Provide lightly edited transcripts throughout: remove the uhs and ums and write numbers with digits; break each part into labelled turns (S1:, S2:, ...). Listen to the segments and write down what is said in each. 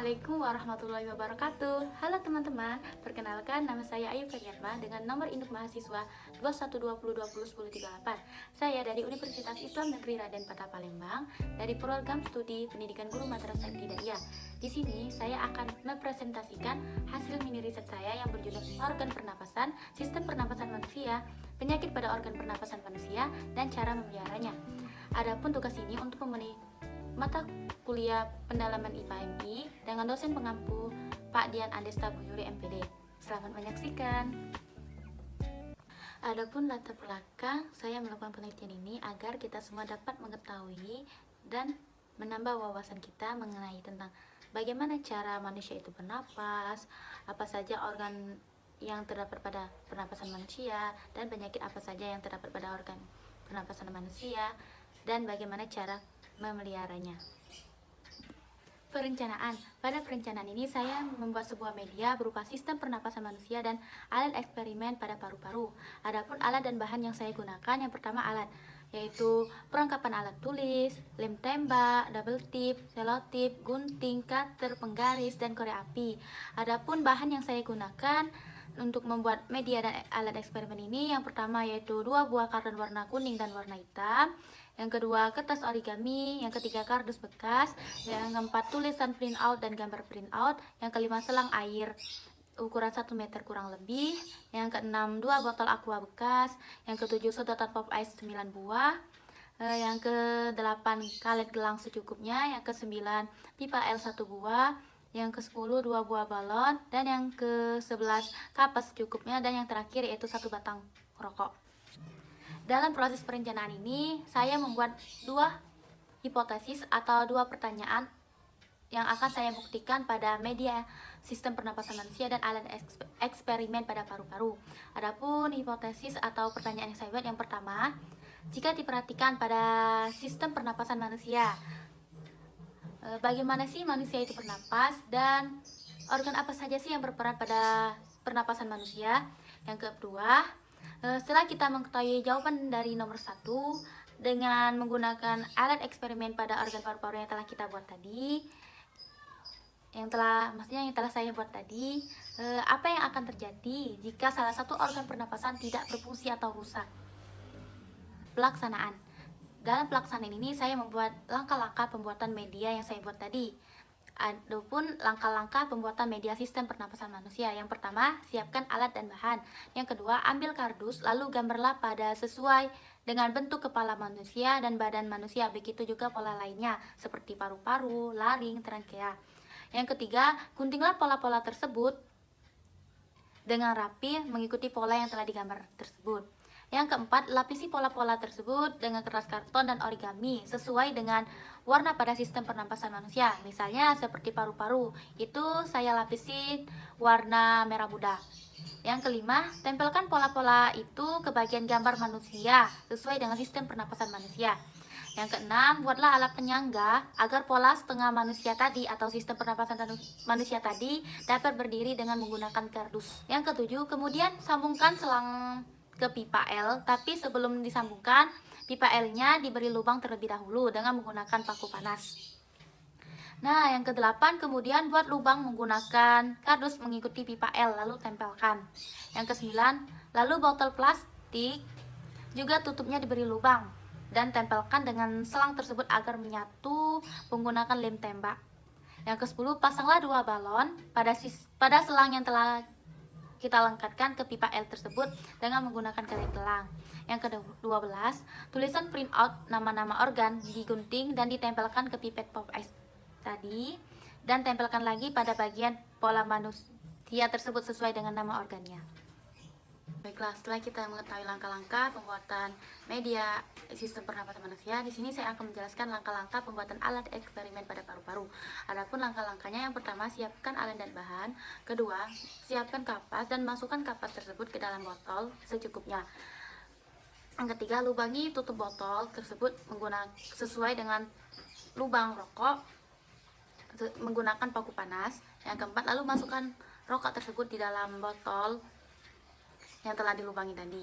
S1: Assalamualaikum warahmatullahi wabarakatuh. Halo teman-teman, perkenalkan nama saya Ayu Feryatma dengan nomor induk mahasiswa 2120201038. Saya dari Universitas Islam Negeri Raden Patah Palembang dari program studi Pendidikan Guru Madrasah Ibtidaiyah. Di sini saya akan mempresentasikan hasil mini riset saya yang berjudul Organ Pernapasan, Sistem Pernapasan Manusia, Penyakit pada Organ Pernapasan Manusia, dan Cara Memeliharanya. Adapun tugas ini untuk memenuhi mata kuliah pendalaman IPA MI dengan dosen pengampu Pak Dian Andesta Buyuri MPD. Selamat menyaksikan. Adapun latar belakang saya melakukan penelitian ini agar kita semua dapat mengetahui dan menambah wawasan kita mengenai tentang bagaimana cara manusia itu bernapas, apa saja organ yang terdapat pada pernapasan manusia, dan penyakit apa saja yang terdapat pada organ pernapasan manusia, dan bagaimana cara memeliharanya. Perencanaan. Pada perencanaan ini saya membuat sebuah media berupa sistem pernapasan manusia dan alat eksperimen pada paru-paru. Adapun alat dan bahan yang saya gunakan, yang pertama alat, yaitu perlengkapan alat tulis, lem tembak, double tip, selotip, gunting, cutter, penggaris, dan korek api. Adapun bahan yang saya gunakan untuk membuat media dan alat eksperimen ini, yang pertama yaitu 2 buah karton warna kuning dan warna hitam, yang kedua kertas origami, yang ketiga kardus bekas, yang keempat tulisan print out dan gambar print out, yang kelima selang air ukuran 1 meter kurang lebih, yang keenam 2 botol aqua bekas, yang ketujuh sedotan pop ice 9 buah, yang ke-8 kalet gelang secukupnya, yang ke-9 pipa L 1 buah, yang ke-10 2 buah balon, dan yang ke-11 kapas secukupnya, dan yang terakhir yaitu 1 batang rokok. Dalam proses perencanaan ini, saya membuat 2 hipotesis atau 2 pertanyaan yang akan saya buktikan pada media sistem pernapasan manusia dan alat eksperimen pada paru-paru. Adapun hipotesis atau pertanyaan yang saya buat, yang pertama, jika diperhatikan pada sistem pernapasan manusia, bagaimana sih manusia itu bernapas dan organ apa saja sih yang berperan pada pernapasan manusia? Yang kedua, setelah kita mengetahui jawaban dari nomor 1 dengan menggunakan alat eksperimen pada organ paru-paru yang telah kita buat tadi, yang telah saya buat tadi, apa yang akan terjadi jika salah satu organ pernapasan tidak berfungsi atau rusak? Pelaksanaan. Dalam pelaksanaan ini saya membuat langkah-langkah pembuatan media yang saya buat tadi. Adapun langkah-langkah pembuatan media sistem pernapasan manusia, yang pertama, siapkan alat dan bahan. Yang kedua, ambil kardus, lalu gambarlah pada sesuai dengan bentuk kepala manusia dan badan manusia. Begitu juga pola lainnya, seperti paru-paru, laring, trankea. Yang ketiga, guntinglah pola-pola tersebut dengan rapi mengikuti pola yang telah digambar tersebut. Yang keempat, lapisi pola-pola tersebut dengan kertas karton dan origami sesuai dengan warna pada sistem pernapasan manusia. Misalnya seperti paru-paru, itu saya lapisin warna merah muda. Yang kelima, tempelkan pola-pola itu ke bagian gambar manusia sesuai dengan sistem pernapasan manusia. Yang keenam, buatlah alat penyangga agar pola setengah manusia tadi atau sistem pernapasan manusia tadi dapat berdiri dengan menggunakan kardus. Yang ketujuh, kemudian sambungkan selang ke pipa L, tapi sebelum disambungkan, pipa L-nya diberi lubang terlebih dahulu dengan menggunakan paku panas. Nah, yang ke-8, kemudian buat lubang menggunakan kardus mengikuti pipa L, lalu tempelkan. Yang ke-9, lalu botol plastik juga tutupnya diberi lubang dan tempelkan dengan selang tersebut agar menyatu menggunakan lem tembak. Yang ke-10, pasanglah 2 balon pada selang yang telah kita lengkapkan ke pipa L tersebut dengan menggunakan karet gelang. Yang ke-12, tulisan print out nama-nama organ digunting dan ditempelkan ke pipet pop ice tadi, dan tempelkan lagi pada bagian pola manusia tersebut sesuai dengan nama organnya. Baiklah, setelah kita mengetahui langkah-langkah pembuatan media sistem pernapasan manusia, di sini saya akan menjelaskan langkah-langkah pembuatan alat eksperimen pada paru-paru. Adapun langkah-langkahnya, yang pertama, siapkan alat dan bahan. Kedua, siapkan kapas dan masukkan kapas tersebut ke dalam botol secukupnya. Yang ketiga, lubangi tutup botol tersebut sesuai dengan lubang rokok menggunakan paku panas. Yang keempat, lalu masukkan rokok tersebut di dalam botol yang telah dilubangi tadi.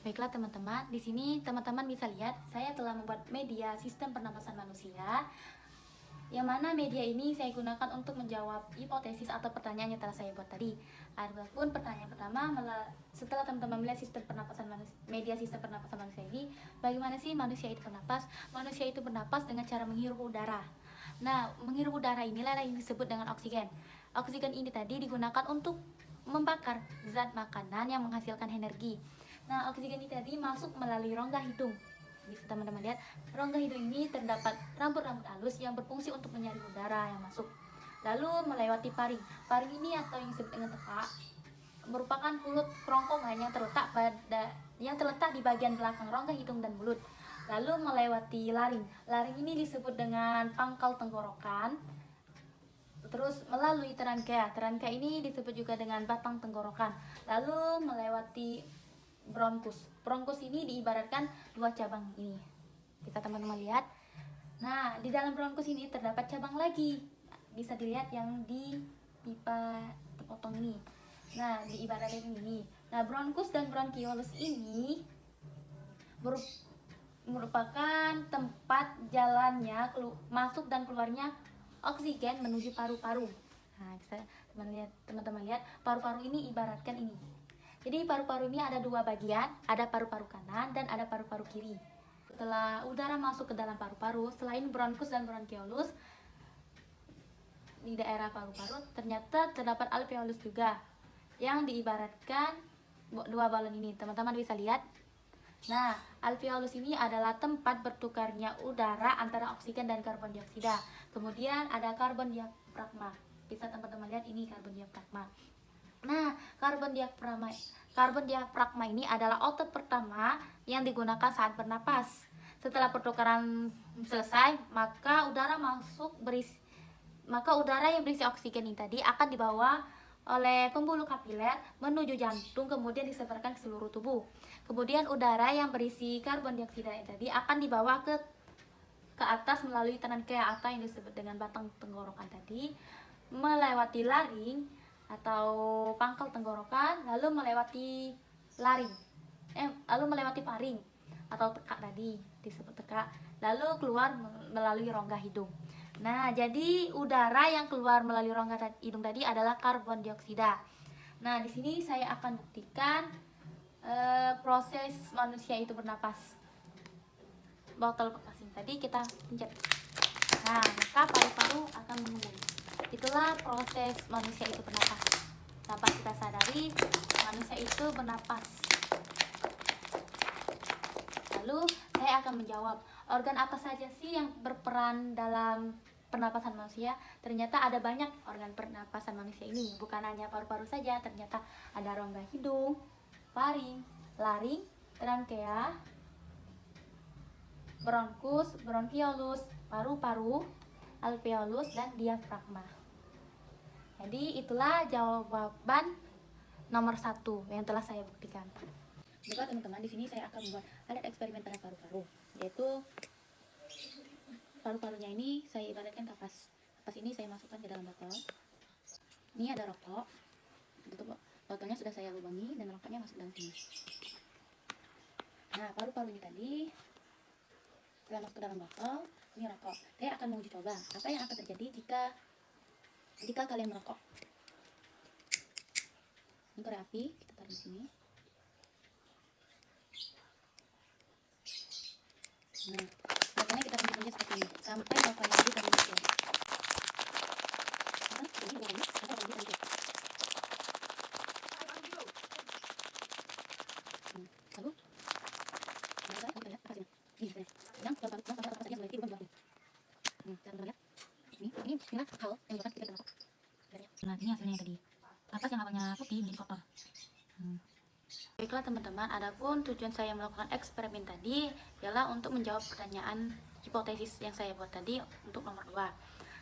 S1: Baiklah teman-teman, di sini teman-teman bisa lihat saya telah membuat media sistem pernapasan manusia Yang mana media ini saya gunakan untuk menjawab hipotesis atau pertanyaan yang telah saya buat tadi. Adapun pertanyaan pertama, setelah teman-teman melihat sistem pernapasan manusia, media sistem pernapasan manusia ini, bagaimana sih manusia itu bernapas? Manusia itu bernapas dengan cara menghirup udara. Nah, menghirup udara inilah yang disebut dengan oksigen. Oksigen ini tadi digunakan untuk membakar zat makanan yang menghasilkan energi. Nah, oksigen ini tadi masuk melalui rongga hidung. Bisa teman-teman lihat, rongga hidung ini terdapat rambut-rambut halus yang berfungsi untuk menyaring udara yang masuk. Lalu melewati paring. Paring ini atau yang disebut dengan tekak merupakan mulut kerongkongan yang terletak di bagian belakang rongga hidung dan mulut. Lalu melewati laring. Laring ini disebut dengan pangkal tenggorokan. Terus melalui trankea. Trankea ini disebut juga dengan batang tenggorokan. Lalu melewati bronkus. Bronkus ini diibaratkan dua cabang ini. Bisa teman-teman lihat. Nah, di dalam bronkus ini terdapat cabang lagi. Bisa dilihat yang di pipa terpotong ini. Nah, diibaratkan ini. Nah, bronkus dan bronkiolus ini merupakan tempat jalannya masuk dan keluarnya oksigen menuju paru-paru. Nah, bisa teman-teman lihat paru-paru ini ibaratkan ini. Jadi paru-paru ini ada dua bagian, ada paru-paru kanan dan ada paru-paru kiri. Setelah udara masuk ke dalam paru-paru, selain bronkus dan bronkiolus, di daerah paru-paru ternyata terdapat alveolus juga, yang diibaratkan dua balon ini. Teman-teman bisa lihat. Nah, alveolus ini adalah tempat bertukarnya udara antara oksigen dan karbon dioksida. Kemudian ada karbon diafragma. Bisa teman-teman lihat ini karbon diafragma. Nah, karbon diafragma ini adalah otot pertama yang digunakan saat bernapas. Setelah pertukaran selesai, maka udara yang berisi oksigen ini tadi akan dibawa oleh pembuluh kapiler menuju jantung, kemudian disebarkan ke seluruh tubuh. Kemudian udara yang berisi karbon dioksida ini tadi akan dibawa ke atas melalui trankea atau yang disebut dengan batang tenggorokan tadi, melewati laring atau pangkal tenggorokan, lalu melewati paring atau tekak tadi disebut tekak, lalu keluar melalui rongga hidung. Nah, jadi udara yang keluar melalui rongga hidung tadi adalah karbon dioksida. Nah, di sini saya akan buktikan proses manusia itu bernapas. Botol bekas ini tadi kita pencet. Nah, maka paru-paru akan mengembung. Itulah proses manusia itu bernapas. Dapat kita sadari manusia itu bernapas. Lalu saya akan menjawab, organ apa saja sih yang berperan dalam pernapasan manusia? Ternyata ada banyak organ pernapasan manusia ini. Bukan hanya paru-paru saja, ternyata ada rongga hidung, paring, laring, trankea, bronkus, bronkiolus, paru-paru, alveolus, dan diafragma. Jadi itulah jawaban nomor 1 yang telah saya buktikan. Juga teman-teman, di sini saya akan membuat alat eksperimen pada paru-paru, yaitu paru-parunya ini saya ibaratkan kapas. Kapas ini saya masukkan ke dalam botol. Ini ada rokok. Botolnya sudah saya lubangi dan rokoknya masuk dalam sini. Nah, paru-paru ini tadi setelah masuk ke dalam botol, ini rokok. Saya akan menguji coba apa yang akan terjadi jika kalian merokok. Ini korek api, kita taruh di sini. Nah, rokoknya kita pencet-pencet seperti ini sampai rokoknya itu terlihat. Lalu, kita lihat apa hasilnya. Ini, yang paru-parunya mulai berubah. Kita lihat. Ini inilah hal yang menyebabkan kita merokok. Nah, ini hasilnya yang tadi. Kapas yang awalnya putih menjadi kotor. Baiklah teman-teman, adapun tujuan saya melakukan eksperimen tadi ialah untuk menjawab pertanyaan hipotesis yang saya buat tadi untuk nomor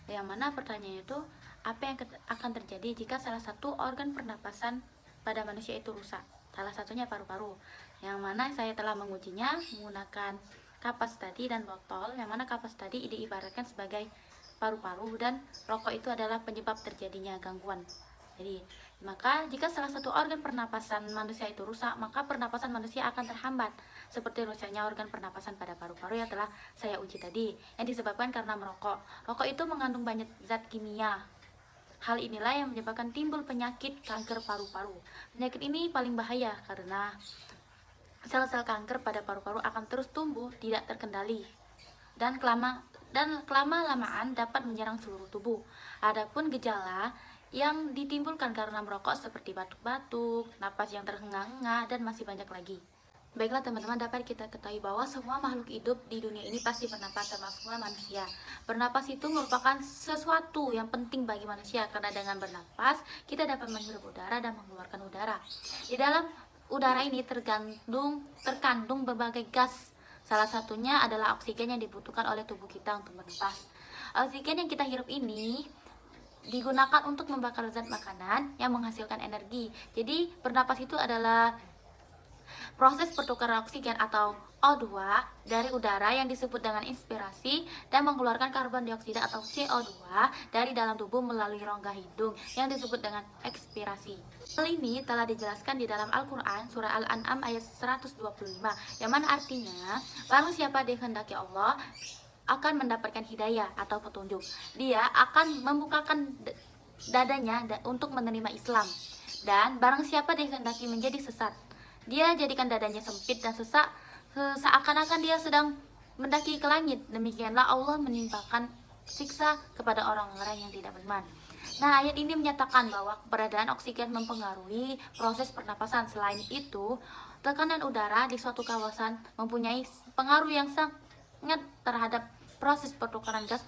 S1: 2. Yang mana pertanyaannya itu, apa yang akan terjadi jika salah satu organ pernapasan pada manusia itu rusak? Salah satunya paru-paru. Yang mana saya telah mengujinya menggunakan kapas tadi dan botol, yang mana kapas tadi diibaratkan sebagai paru-paru dan rokok itu adalah penyebab terjadinya gangguan, Jadi, maka jika salah satu organ pernapasan manusia itu rusak, maka pernapasan manusia akan terhambat. Seperti rusaknya organ pernapasan pada paru-paru yang telah saya uji tadi, yang disebabkan karena merokok. Rokok itu mengandung banyak zat kimia. Hal inilah yang menyebabkan timbul penyakit kanker paru-paru. Penyakit ini paling bahaya karena sel-sel kanker pada paru-paru akan terus tumbuh tidak terkendali dan kelama-lamaan dapat menyerang seluruh tubuh. Adapun gejala yang ditimbulkan karena merokok seperti batuk-batuk, napas yang terengah-engah, dan masih banyak lagi. Baiklah teman-teman, dapat kita ketahui bahwa semua makhluk hidup di dunia ini pasti bernapas, termasuk manusia. Bernapas itu merupakan sesuatu yang penting bagi manusia karena dengan bernapas kita dapat menghirup udara dan mengeluarkan udara. Di dalam udara ini terkandung berbagai gas. Salah satunya adalah oksigen yang dibutuhkan oleh tubuh kita untuk bernapas. Oksigen yang kita hirup ini digunakan untuk membakar zat makanan yang menghasilkan energi. Jadi bernapas itu adalah proses pertukaran oksigen atau O2 dari udara yang disebut dengan inspirasi dan mengeluarkan karbon dioksida atau CO2 dari dalam tubuh melalui rongga hidung yang disebut dengan ekspirasi. Hal ini telah dijelaskan di dalam Al-Quran surah Al-An'am ayat 125, yang mana artinya barang siapa dikehendaki Allah akan mendapatkan hidayah atau petunjuk. Dia akan membukakan dadanya untuk menerima Islam. Dan barang siapa dikehendaki menjadi sesat, dia jadikan dadanya sempit dan sesak, seakan-akan dia sedang mendaki ke langit. Demikianlah Allah menimpakan siksa kepada orang-orang yang tidak beriman. Nah, ayat ini menyatakan bahwa keberadaan oksigen mempengaruhi proses pernapasan. Selain itu, tekanan udara di suatu kawasan mempunyai pengaruh yang sangat terhadap proses pertukaran gas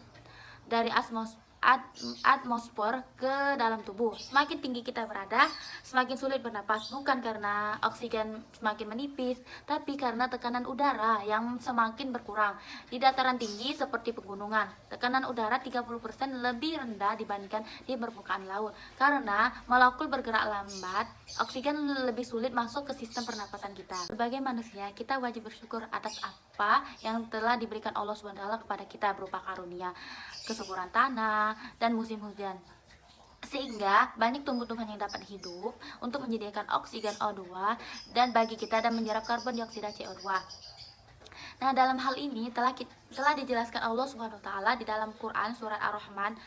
S1: dari atmosfer ke dalam tubuh. Semakin tinggi kita berada, semakin sulit bernapas, bukan karena oksigen semakin menipis, tapi karena tekanan udara yang semakin berkurang. Di dataran tinggi seperti pegunungan, tekanan udara 30% lebih rendah dibandingkan di permukaan laut. Karena molekul bergerak lambat, oksigen lebih sulit masuk ke sistem pernapasan kita. Sebagai manusia, kita wajib bersyukur atas apa yang telah diberikan Allah SWT kepada kita berupa karunia, kesuburan tanah, dan musim hujan, sehingga banyak tumbuh-tumbuhan yang dapat hidup untuk menyediakan oksigen O2 dan bagi kita dan menyerap karbon dioksida CO2. Nah, dalam hal ini telah dijelaskan Allah Subhanahu wa taala di dalam Quran surat Ar-Rahman,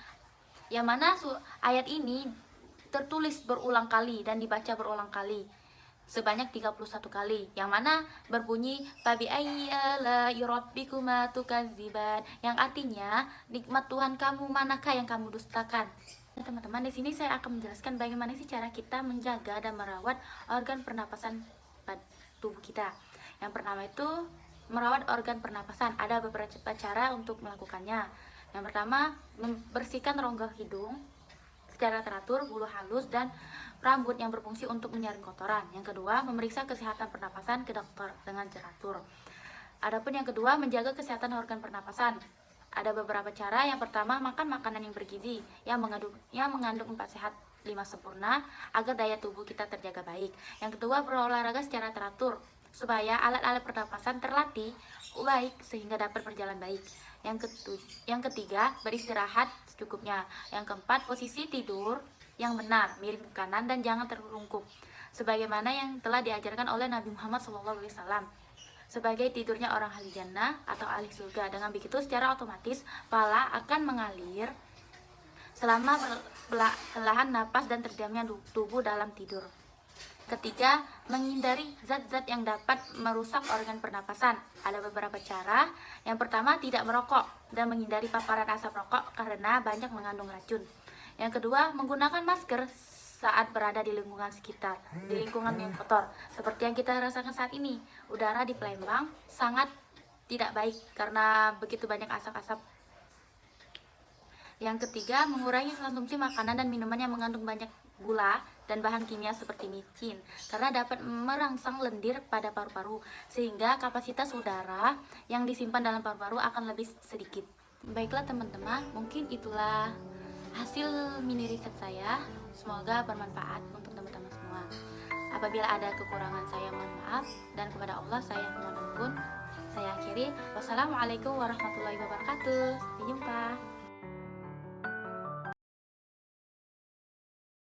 S1: yang mana ayat ini tertulis berulang kali dan dibaca berulang kali sebanyak 31 kali, yang mana berbunyi fabi ayyi rabbikuma tukadziban, yang artinya nikmat Tuhan kamu manakah yang kamu dustakan. Teman-teman, di sini saya akan menjelaskan bagaimana sih cara kita menjaga dan merawat organ pernapasan pada tubuh kita. Yang pertama itu merawat organ pernapasan. Ada beberapa cara untuk melakukannya. Yang pertama, membersihkan rongga hidung secara teratur, bulu halus dan rambut yang berfungsi untuk menyaring kotoran. Yang kedua, memeriksa kesehatan pernapasan ke dokter dengan teratur. Adapun yang kedua, menjaga kesehatan organ pernapasan. Ada beberapa cara. Yang pertama, makan makanan yang bergizi yang mengandung 4 sehat 5 sempurna agar daya tubuh kita terjaga baik. Yang kedua, berolahraga secara teratur supaya alat-alat pernapasan terlatih baik sehingga dapat berjalan baik. Yang ketiga, beristirahat secukupnya. Yang keempat, posisi tidur yang benar, miring ke kanan dan jangan terlungkup, sebagaimana yang telah diajarkan oleh Nabi Muhammad SAW. Sebagai tidurnya orang ahli jannah atau ahli surga. Dengan begitu, secara otomatis pala akan mengalir selama perlahan napas dan terdiamnya tubuh dalam tidur. Ketiga, menghindari zat-zat yang dapat merusak organ pernapasan. Ada beberapa cara. Yang pertama, tidak merokok dan menghindari paparan asap rokok karena banyak mengandung racun. Yang kedua, menggunakan masker saat berada di lingkungan sekitar, di lingkungan yang kotor. Seperti yang kita rasakan saat ini, udara di Palembang sangat tidak baik karena begitu banyak asap-asap. Yang ketiga, mengurangi konsumsi makanan dan minuman yang mengandung banyak gula dan bahan kimia seperti micin karena dapat merangsang lendir pada paru-paru sehingga kapasitas udara yang disimpan dalam paru-paru akan lebih sedikit. Baiklah teman-teman, mungkin itulah hasil mini riset saya. Semoga bermanfaat untuk teman-teman semua. Apabila ada kekurangan saya mohon maaf, dan kepada Allah saya mohon ampun. Saya akhiri. Wassalamualaikum warahmatullahi wabarakatuh. Sampai jumpa.